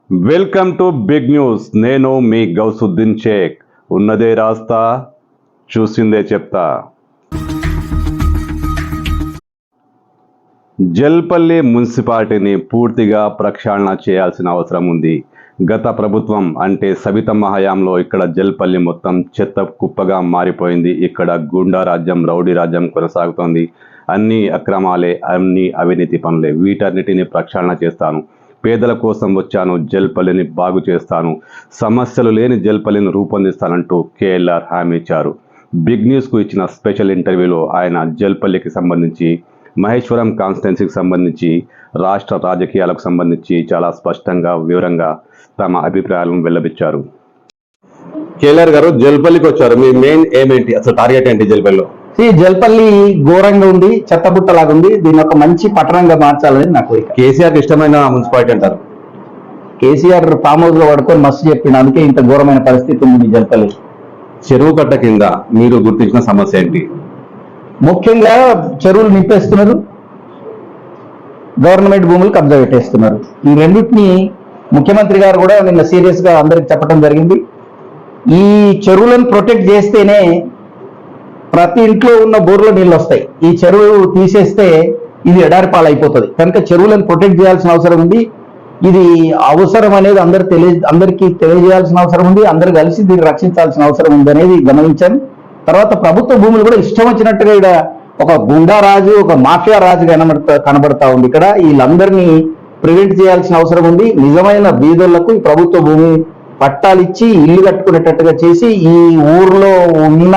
Welcome to big news. నేను మీ గౌసుద్దీన్ షేక్. ఉన్నదే రాస్తా, చూసిందే చెప్తా. జల్పల్లి మున్సిపాలిటీని పూర్తిగా ప్రక్షాళన చేయాల్సిన అవసరం ఉంది. గత ప్రభుత్వం అంటే సబితమ్మ హయాంలో ఇక్కడ జల్పల్లి మొత్తం చెత్త కుప్పగా మారిపోయింది. ఇక్కడ గుండా రాజ్యం, రౌడీ రాజ్యం కొనసాగుతోంది. అన్ని అక్రమాలే, అన్ని అవినీతి పనులే. వీటన్నిటిని ప్రక్షాళన చేస్తాను. పేదల కోసం వచ్చాను, జల్పల్లిని బాగు చేస్తాను, సమస్యలు లేని జల్పల్లిని రూపొందిస్తానంటూ కేఎల్ఆర్ హామీ ఇచ్చారు. బిగ్ న్యూస్కు ఇచ్చిన స్పెషల్ ఇంటర్వ్యూలో ఆయన జల్పల్లికి సంబంధించి, మహేశ్వరం కాన్స్టిట్యున్సీకి సంబంధించి, రాష్ట్ర రాజకీయాలకు సంబంధించి చాలా స్పష్టంగా, వివరంగా తమ అభిప్రాయాలను వెల్లబిచ్చారు. కేఎల్ఆర్ గారు, జల్పల్లికి వచ్చారు. మీ మెయిన్ ఏమేంటి, అసలు టార్గెట్ ఏంటి జల్పల్లిలో? జల్పల్లి ఘోరంగా ఉంది, చెత్తబుట్టలాగా ఉంది. దీన్ని ఒక మంచి పట్టణంగా మార్చాలని నాకు కేసీఆర్ ఇష్టమైన మున్సిపాలిటీ అంటారు. కేసీఆర్ ఫామ్ హౌస్ లో పడుకొని మస్తు చెప్పిండు, అందుకే ఇంత ఘోరమైన పరిస్థితి ఉంది జల్పల్లి. చెరువు కట్ట కింద మీరు గుర్తించిన సమస్య ఏంటి? ముఖ్యంగా చెరువులు నింపేస్తున్నారు, గవర్నమెంట్ భూములు కబ్జా పెట్టేస్తున్నారు. ఈ రెండింటిని ముఖ్యమంత్రి గారు కూడా నిన్న సీరియస్ గా అందరికి చెప్పడం జరిగింది. ఈ చెరువులను ప్రొటెక్ట్ చేస్తేనే ప్రతి ఇంట్లో ఉన్న బోర్లో నీళ్ళు వస్తాయి. ఈ చెరువు తీసేస్తే ఇది ఎడారి పాలైపోతుంది. కనుక చెరువులను ప్రొటెక్ట్ చేయాల్సిన అవసరం ఉంది. ఇది అవసరం అనేది అందరికీ తెలియజేయాల్సిన అవసరం ఉంది. అందరు కలిసి దీన్ని రక్షించాల్సిన అవసరం ఉంది అనేది గమనించాను. తర్వాత ప్రభుత్వ భూములు కూడా ఇష్టం వచ్చినట్టుగా ఇక్కడ ఒక గుండారాజు, ఒక మాఫియా రాజు కనబడతా ఉంది. ఇక్కడ వీళ్ళందరినీ ప్రివెంట్ చేయాల్సిన అవసరం ఉంది. నిజమైన బీదోళ్లకు ఈ ప్రభుత్వ భూమి పట్టాలిచ్చి ఇల్లు కట్టుకునేటట్టుగా చేసి ఈ ఊర్లో ఉన్న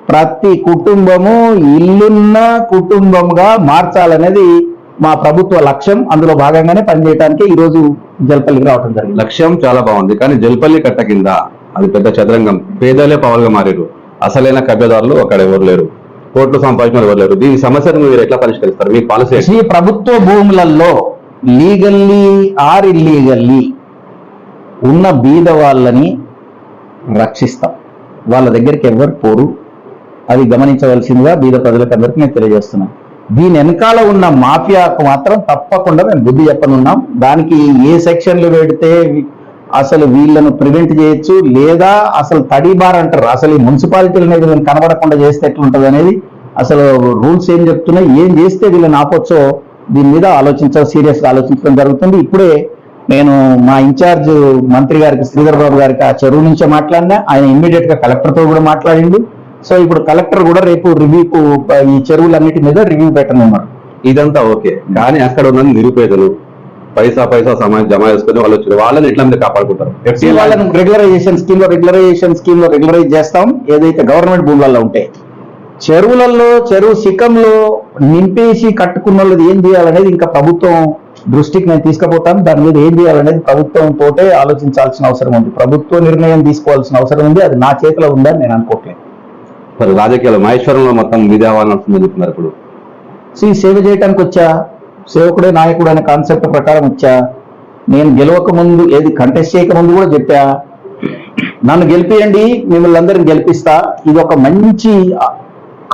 ప్రతి కుటుంబము ఇల్లున్న కుటుంబంగా మార్చాలనేది మా ప్రభుత్వ లక్ష్యం. అందులో భాగంగానే పనిచేయడానికి ఈ రోజు జల్పల్లికి రావడం జరిగింది. లక్ష్యం చాలా బాగుంది, కానీ జల్పల్లి కట్ట కింద అది పెద్ద చదరంగం. పేదలే పవర్గా మారారు. అసలైన కబ్జాదారులు అక్కడ ఎవరు లేరు. కోట్లు సంపాదించిన ఎవరు లేరు. దీని సమస్యను మీరు ఎట్లా పరిష్కరిస్తారు? మీ పాలసీ? ప్రభుత్వ భూములలో లీగల్లీ ఆర్ ఇల్లీగల్లీ ఉన్న బీద వాళ్ళని రక్షిస్తాం. వాళ్ళ దగ్గరికి ఎవరు పోరు. అది గమనించవలసిందిగా బీద ప్రజలకు అందరికీ నేను తెలియజేస్తున్నాను. దీని వెనకాల ఉన్న మాఫియాకు మాత్రం తప్పకుండా మేము బుద్ధి చెప్పనున్నాం. దానికి ఏ సెక్షన్లు పెడితే అసలు వీళ్ళను ప్రివెంట్ చేయొచ్చు, లేదా అసలు తడిబార్ అంటారు, అసలు ఈ మున్సిపాలిటీలు అనేది వీళ్ళని కనబడకుండా చేస్తే ఎట్లుంటుంది అనేది అసలు రూల్స్ ఏం చెప్తున్నాయి, ఏం చేస్తే వీళ్ళని ఆపొచ్చో దీని మీద సీరియస్గా ఆలోచించడం జరుగుతుంది. ఇప్పుడే నేను మా ఇన్ఛార్జ్ మంత్రి గారికి, శ్రీధర్ బాబు గారికి ఆ చెరువు నుంచే మాట్లాడినా. ఆయన ఇమ్మీడియట్ గా కలెక్టర్తో కూడా మాట్లాడిండు. సో ఇప్పుడు కలెక్టర్ కూడా రేపు రివ్యూకు ఈ చెరువులన్నిటి మీద రివ్యూ పెట్టనున్నారు. ఇదంతా ఓకే, కానీ అక్కడ ఉన్న నిరుపేదలు పైసా సమాజం జమ చేసుకుని వాళ్ళని ఎట్లా మీద కాపాడుకుంటారు? వాళ్ళని రెగ్యులరైజేషన్ స్కీమ్ లో రెగ్యులరైజ్ చేస్తాం. ఏదైతే గవర్నమెంట్ భూములలో ఉంటాయి, చెరువు శిఖంలో నింపేసి కట్టుకున్న వాళ్ళది ఏం చేయాలనేది ఇంకా ప్రభుత్వం దృష్టికి నేను తీసుకుపోతాను. దాని మీద ఏం చేయాలనేది ప్రభుత్వం తోటే ఆలోచించాల్సిన అవసరం ఉంది. ప్రభుత్వ నిర్ణయం తీసుకోవాల్సిన అవసరం ఉంది. అది నా చేతిలో ఉందని నేను అనుకోవట్లేదు. మరి రాజకీయాలు మహేశ్వరంలో మొత్తం మీదే అవ్వాలని చెప్తున్నారు. ఇప్పుడు సేవ చేయడానికి వచ్చా, సేవకుడే నాయకుడు అనే కాన్సెప్ట్ ప్రకారం వచ్చా. నేను గెలవక ముందు, ఏది కంటెస్ట్ చేయక ముందు కూడా చెప్పా, నన్ను గెలిపియండి, మిమ్మల్ని అందరిని గెలిపిస్తా, ఇది ఒక మంచి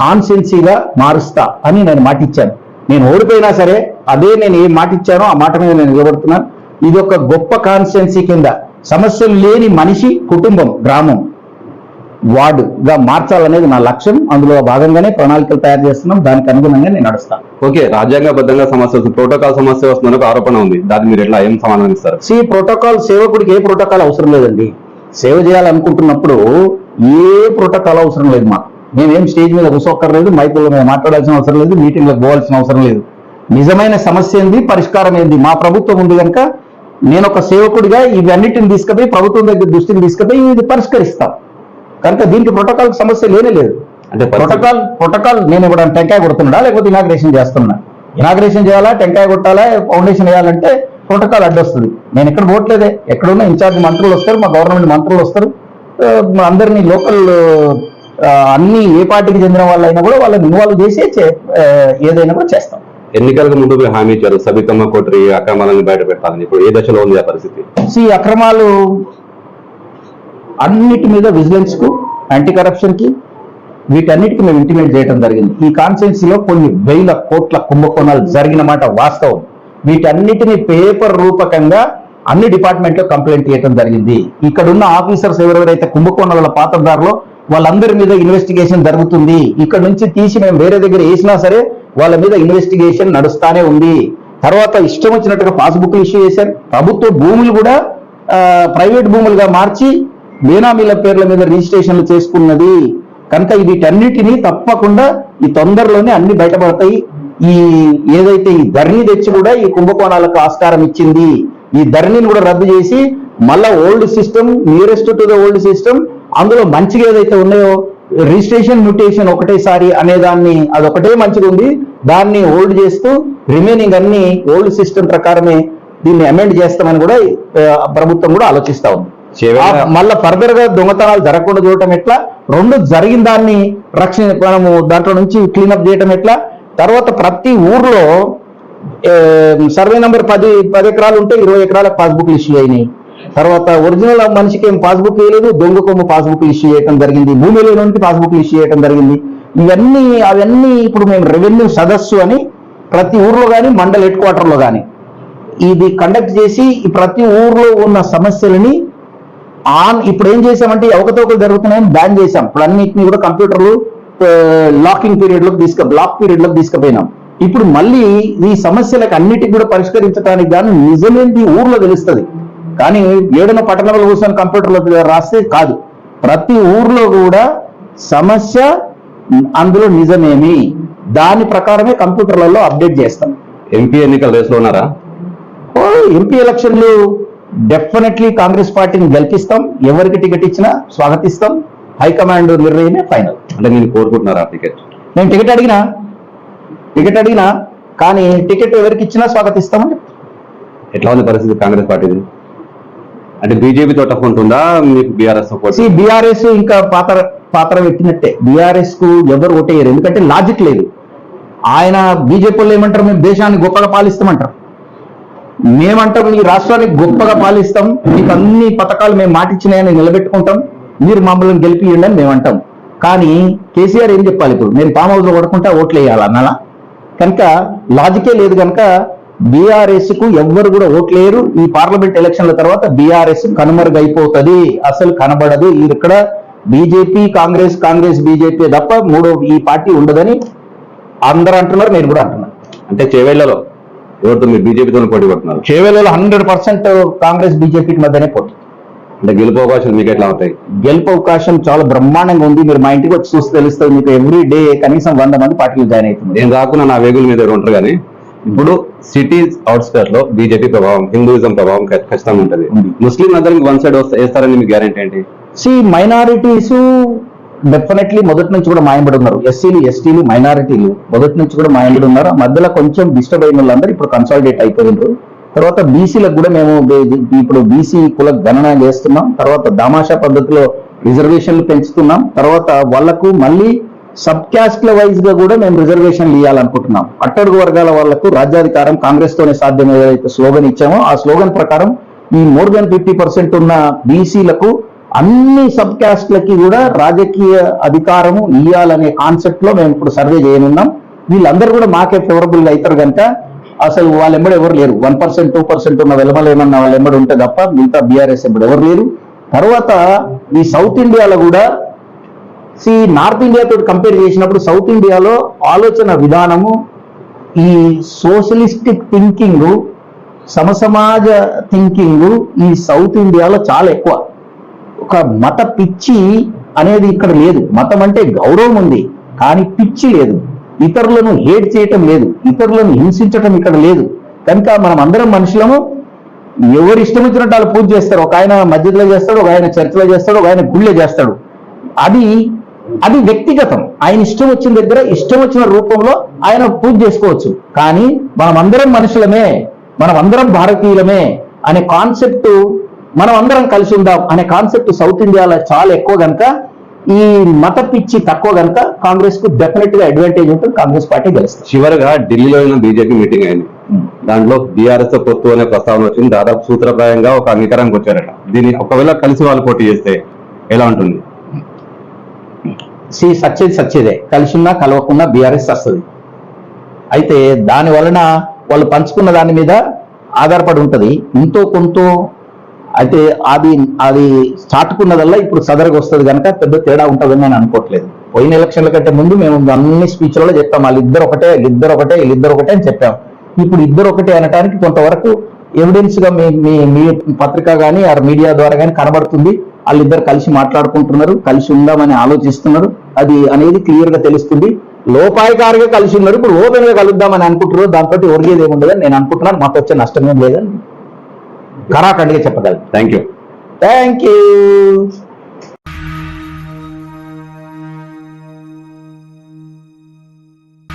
కాన్స్టిట్యున్సీగా మారుస్తా అని నేను మాటిచ్చాను. నేను ఓడిపోయినా సరే అదే నేను ఏం మాటిచ్చానో ఆ మాట మీద నేను నిలబడుతున్నాను. ఇది ఒక గొప్ప కాన్స్టిట్యున్సీ కింద సమస్యలు లేని మనిషి, కుటుంబం, గ్రామం, వార్డుగా మార్చాలనేది నా లక్ష్యం. అందులో భాగంగానే ప్రణాళికలు తయారు చేస్తున్నాం. దానికి అనుగుణంగా నేను నడుస్తాను. ఓకే, రాజ్యాంగబద్ధంగా సమస్య, ప్రోటోకాల్ సమస్య వస్తుందని ఆరోపణ ఉంది. దాన్ని మీరు ఎట్లా ఏం సమాధానం ఇస్తారు? ప్రోటోకాల్, సేవకుడికి ఏ ప్రోటోకాల్ అవసరం లేదండి. సేవ చేయాలనుకుంటున్నప్పుడు ఏ ప్రోటోకాల్ అవసరం లేదు. మేమేం స్టేజ్ మీద కూర్చోక్కర్లేదు, మైకుల మీద మాట్లాడాల్సిన అవసరం లేదు, మీటింగ్లకు పోవాల్సిన అవసరం లేదు. నిజమైన సమస్య ఏంది, పరిష్కారం ఏంది, మా ప్రభుత్వం ఉంది కనుక నేను ఒక సేవకుడిగా ఇవన్నిటిని తీసుకుపోయి ప్రభుత్వం దగ్గర దృష్టిని తీసుకుపోయి ఇది పరిష్కరిస్తాం. కనుక దీనికి ప్రోటోకాల్ సమస్య లేనే లేదు. అంటే ప్రోటోకాల్ నేను ఇప్పుడు టెంకాయ కొడుతున్నా, లేకపోతే ఇనాగ్రేషన్ చేస్తున్నా. ఇనాగ్రేషన్ చేయాలా, టెంకాయ కొట్టాలా, ఫౌండేషన్ వేయాలంటే ప్రోటోకాల్ అడ్డొస్తుంది. నేను ఎక్కడ పోవట్లేదే. ఎక్కడున్నా ఇన్ఛార్జ్ మంత్రులు వస్తారు, మా గవర్నమెంట్ మంత్రులు వస్తారు, అందరినీ లోకల్ అన్ని ఏ పార్టీకి చెందిన వాళ్ళైనా కూడా వాళ్ళని ఇన్వాల్వ్ చేసి ఏదైనా కూడా చేస్తాం. ఎన్నికలకు ముందు హామీ ఇచ్చారు సబితమ్మ కోటరీ అక్రమాలను బయట పెట్టాలని. ఇప్పుడు ఏ దశలో ఉంది ఆ పరిస్థితి? అక్రమాలు అన్నిటి మీద విజిలెన్స్ కు, యాంటీ కరప్షన్ కి, వీటన్నిటికీ మేము ఇంటిమేట్ చేయడం జరిగింది. ఈ కాన్స్టిట్యున్సీలో కొన్ని వేల కోట్ల కుంభకోణాలు జరిగిన మాట వాస్తవం. వీటన్నిటిని పేపర్ రూపకంగా అన్ని డిపార్ట్మెంట్లో కంప్లైంట్ చేయడం జరిగింది. ఇక్కడ ఉన్న ఆఫీసర్స్ ఎవరెవరైతే కుంభకోణాల పాత్రదారులో వాళ్ళందరి మీద ఇన్వెస్టిగేషన్ జరుగుతుంది. ఇక్కడ నుంచి తీసి మేము వేరే దగ్గర వేసినా సరే వాళ్ళ మీద ఇన్వెస్టిగేషన్ నడుస్తానే ఉంది. తర్వాత ఇష్టం వచ్చినట్టుగా పాస్బుక్లు ఇష్యూ చేశారు. ప్రభుత్వ భూములు కూడా ప్రైవేట్ భూములుగా మార్చి బేనామీల పేర్ల మీద రిజిస్ట్రేషన్లు చేసుకున్నది. కనుక వీటన్నిటినీ తప్పకుండా ఈ తొందరలోనే అన్ని బయటపడతాయి. ఈ ఏదైతే ఈ ధరణి తెచ్చి కూడా ఈ కుంభకోణాలకు ఆస్కారం ఇచ్చింది, ఈ ధరణిని కూడా రద్దు చేసి మళ్ళా old system, nearest to the old system, అందులో మంచిగా ఏదైతే ఉన్నాయో రిజిస్ట్రేషన్ మ్యూటేషన్ ఒకటేసారి అనేదాన్ని అదొకటే మంచిగా ఉంది, దాన్ని హోల్డ్ చేస్తూ రిమైనింగ్ అన్ని ఓల్డ్ సిస్టమ్ ప్రకారమే దీన్ని అమెండ్ చేస్తామని కూడా ప్రభుత్వం కూడా ఆలోచిస్తా ఉంది. మళ్ళా ఫర్దర్ గా దొంగతనాలు జరగకుండా చూడటం ఎట్లా, రెండు జరిగిన దాన్ని మనము దాంట్లో నుంచి క్లీనప్ చేయటం ఎట్లా, తర్వాత ప్రతి ఊర్లో సర్వే నెంబర్ 10 ఎకరాలు ఉంటే 20 ఎకరాల పాస్బుక్లు ఇష్యూ అయినాయి. తర్వాత ఒరిజినల్ మనిషికి ఏం పాస్బుక్ వేయలేదు, దొంగ కొమ్ము పాస్బుక్ ఇష్యూ చేయడం జరిగింది, భూమి లేని పాస్బుక్ ఇష్యూ చేయడం జరిగింది. అవన్నీ ఇప్పుడు మేము రెవెన్యూ సదస్సు అని ప్రతి ఊర్లో కానీ మండల్ హెడ్ క్వార్టర్లో కానీ ఇది కండక్ట్ చేసి ఈ ప్రతి ఊర్లో ఉన్న సమస్యలని ఇప్పుడు ఏం చేసామంటే అవకతవకలు జరుగుతున్నాయని బ్యాన్ చేశాం. ఇప్పుడు అన్నింటినీ కూడా కంప్యూటర్లు లాకింగ్ పీరియడ్ లోకి బ్లాక్ పీరియడ్ లోకి తీసుకుపోయినాం. ఇప్పుడు మళ్ళీ ఈ సమస్యలకు అన్నిటికి కూడా పరిష్కరించడానికి కానీ నిజమేంటి ఊర్లో తెలుస్తుంది, కానీ ఏడన పట్టణంలో కూర్చొని కంప్యూటర్లో రాస్తే కాదు. ప్రతి ఊర్లో కూడా సమస్య అందులో నిజమేమి దాని ప్రకారమే కంప్యూటర్లలో అప్డేట్ చేస్తాం. ఎంపీ ఎన్నికల రేసులో ఉన్నారా? ఎంపీ ఎలక్షన్లు డెఫినెట్లీ కాంగ్రెస్ పార్టీని గెలిపిస్తాం. ఎవరికి టికెట్ ఇచ్చినా స్వాగతిస్తాం. హైకమాండ్ నిర్ణయమే ఫైనల్. అంటే నేను కోరుకుంటున్నారా టికెట్? నేను టికెట్ అడిగినా కానీ టికెట్ ఎవరికి ఇచ్చినా స్వాగతిస్తామని. ఎట్లా ఉంది పరిస్థితి కాంగ్రెస్ పార్టీది? అంటే బీజేపీతో టఫ్ ఉంటుందా మీకు బీఆర్ఎస్? బీఆర్ఎస్ ఇంకా పాత్ర పెట్టినట్టే. బీఆర్ఎస్ కు ఎవరు ఓటేయరు, ఎందుకంటే లాజిక్ లేదు. ఆయన బీజేపీ వాళ్ళు ఏమంటారు, మేము దేశాన్ని గొప్పగా పాలిస్తామంటారు. మేమంటాం ఈ రాష్ట్రాన్ని గొప్పగా పాలిస్తాం, మీకు అన్ని పథకాలు మేము మాటిచ్చినాయని నిలబెట్టుకుంటాం, మీరు మమ్మల్ని గెలిపియండి అని మేమంటాం. కానీ కేసీఆర్ ఏం చెప్పాలి, ఇప్పుడు నేను ఫామ్ హౌస్ లో పడుకుంటా ఓట్లు వేయాలి అన్నలా. కనుక లాజికే లేదు. కనుక బీఆర్ఎస్ కు ఎవ్వరు కూడా ఓట్లేరు. ఈ పార్లమెంట్ ఎలక్షన్ల తర్వాత బీఆర్ఎస్ కనుమరుగైపోతుంది, అసలు కనబడదు. ఇక్కడ బీజేపీ కాంగ్రెస్ బీజేపీ తప్ప మూడో ఈ పార్టీ ఉండదని అందరూ అంటున్నారు, నేను కూడా అంటున్నాను. అంటే చేవేళ్లలో ఎవరితో మీరు బీజేపీతో పోటీ పడుతున్నారు? చేవేళ్లలో 100% కాంగ్రెస్ బీజేపీకి మధ్యనే పోటీ. అంటే గెలుపు అవకాశం మీకు ఎట్లా అవుతాయి? గెలుపు అవకాశం చాలా బ్రహ్మాండంగా ఉంది. మీరు మా ఇంటికి వచ్చి చూసి తెలుస్తుంది. మీకు ఎవ్రీ డే కనీసం 100 మంది పార్టీలు జాయిన్ అవుతుంది. నేను రాకున్నా నా వేగుల మీద ఎవరు ఉంటారు, కానీ ఇప్పుడు సిటీస్ అవుట్స్కట్ లో బీజేపీ ప్రభావం, హిందూయిజం ప్రభావం ఖచ్చితంగా ఉంటుంది. ముస్లిం అందరికి వన్ సైడ్ వేస్తారని మీ గ్యారెంటీ ఏంటి? మైనారిటీస్ డెఫినెట్లీ మొదటి నుంచి కూడా మాయంబడి ఉన్నారు. ఎస్సీలు ఎస్టీలు మైనారిటీలు మొదటి నుంచి కూడా మాయంబడి ఉన్నారు. మధ్యలో కొంచెం డిస్టర్బ్ అయిన వాళ్ళందరూ ఇప్పుడు కన్సాలిడేట్ అయిపోయినారు. తర్వాత బీసీలకు కూడా మేము ఇప్పుడు బీసీ కుల గణన చేస్తున్నాం. తర్వాత దామాషా పద్ధతిలో రిజర్వేషన్లు పెంచుతున్నాం. తర్వాత వాళ్లకు మళ్ళీ సబ్ క్యాస్ట్ల వైజ్ గా కూడా మేము రిజర్వేషన్లు ఇవ్వాలనుకుంటున్నాం. అట్టడుగు వర్గాల వాళ్లకు రాజ్యాధికారం కాంగ్రెస్ తోనే సాధ్యం ఏదైతే స్లోగన్ ఇచ్చామో ఆ స్లోగన్ ప్రకారం ఈ మోర్ దెన్ 50% ఉన్న బీసీలకు అన్ని సబ్ క్యాస్ట్లకి కూడా రాజకీయ అధికారము ఇవ్వాలనే కాన్సెప్ట్ లో మేము ఇప్పుడు సర్వే చేయనున్నాం. వీళ్ళందరూ కూడా మాకే ఫేవరబుల్ గా అవుతారు కనుక అసలు వాళ్ళ ఎంబడి ఎవరు లేరు. 1%, 2% ఉన్న వెలమలేమన్నా వాళ్ళ ఎంబడి ఉంటే తప్ప మిగతా బీఆర్ఎస్ ఎంబడి ఎవరు లేరు. తర్వాత ఈ సౌత్ ఇండియాలో కూడా నార్త్ ఇండియాతో కంపేర్ చేసినప్పుడు సౌత్ ఇండియాలో ఆలోచన విధానము, ఈ సోషలిస్టిక్ థింకింగ్, సమసమాజ థింకింగ్ ఈ సౌత్ ఇండియాలో చాలా ఎక్కువ. ఒక మత పిచ్చి అనేది ఇక్కడ లేదు. మతం అంటే గౌరవం ఉంది, కానీ పిచ్చి లేదు. ఇతరులను హేట్ చేయటం లేదు, ఇతరులను హింసించటం ఇక్కడ లేదు. కనుక మనం అందరం మనుషులము. ఎవరు ఇష్టం వచ్చినట్టు వాళ్ళు పూజ చేస్తారు. ఒక ఆయన మస్జిద్లో చేస్తాడు, ఒక ఆయన చర్చిలో చేస్తాడు, ఒక ఆయన గుళ్ళో చేస్తాడు. అది వ్యక్తిగతం. ఆయన ఇష్టం వచ్చిన దగ్గర ఇష్టం వచ్చిన రూపంలో ఆయన పూజ చేసుకోవచ్చు. కానీ మనం అందరం మనుషులమే, మనం అందరం భారతీయులమే అనే కాన్సెప్ట్, మనం అందరం కలిసి ఉందాం అనే కాన్సెప్ట్ సౌత్ ఇండియాలో చాలా ఎక్కువ. కనుక ఈ మత పిచ్చి తక్కువ కనుక కాంగ్రెస్ కు డెఫినెట్ గా అడ్వాంటేజ్ ఉంటుంది. కాంగ్రెస్ పార్టీ గెలుస్తుంది. చివరిగా ఢిల్లీలో అయిన బీజేపీ మీటింగ్ అయింది. దాంట్లో బీఆర్ఎస్ తో పొత్తు అనే ప్రస్తావన వచ్చింది. దాదాపు సూత్రప్రాయంగా ఒక అంగీకారానికి వచ్చారట. దీన్ని ఒకవేళ కలిసి వాళ్ళు పోటీ చేస్తే ఎలా ఉంటుంది? సచ్చేదే. కలిసిన్నా కలవకున్నా బీఆర్ఎస్ వస్తుంది. అయితే దాని వలన వాళ్ళు పంచుకున్న దాని మీద ఆధారపడి ఉంటుంది. ఇంతో కొంత అయితే అది చాటుకున్నదల్లా ఇప్పుడు సదరగా వస్తుంది కనుక పెద్ద తేడా ఉంటుందని నేను అనుకోవట్లేదు. పోయిన ఎలక్షన్ల కంటే ముందు మేము అన్ని స్పీచ్లలో చెప్పాం వాళ్ళిద్దరు ఒకటే అని చెప్పాం. ఇప్పుడు ఇద్దరు ఒకటే అనడానికి కొంతవరకు ఎవిడెన్స్ గా మీ పత్రిక కానీ ఆ మీడియా ద్వారా కానీ కనబడుతుంది. వాళ్ళిద్దరు కలిసి మాట్లాడుకుంటున్నారు, కలిసి ఉందామని ఆలోచిస్తున్నారు. అది అనేది క్లియర్ గా తెలుస్తుంది. లోపాయకారిగా కలిసి ఉన్నారు, ఇప్పుడు ఓపెన్ గా కలుద్దామని అనుకుంటున్నారు. దాంతో ఒరిగేది ఏముండదని నేను అనుకుంటున్నాను. మాకు వచ్చే నష్టం ఏం లేదని ఖరాఖండిగా చెప్పగలను. Thank you. Thank you.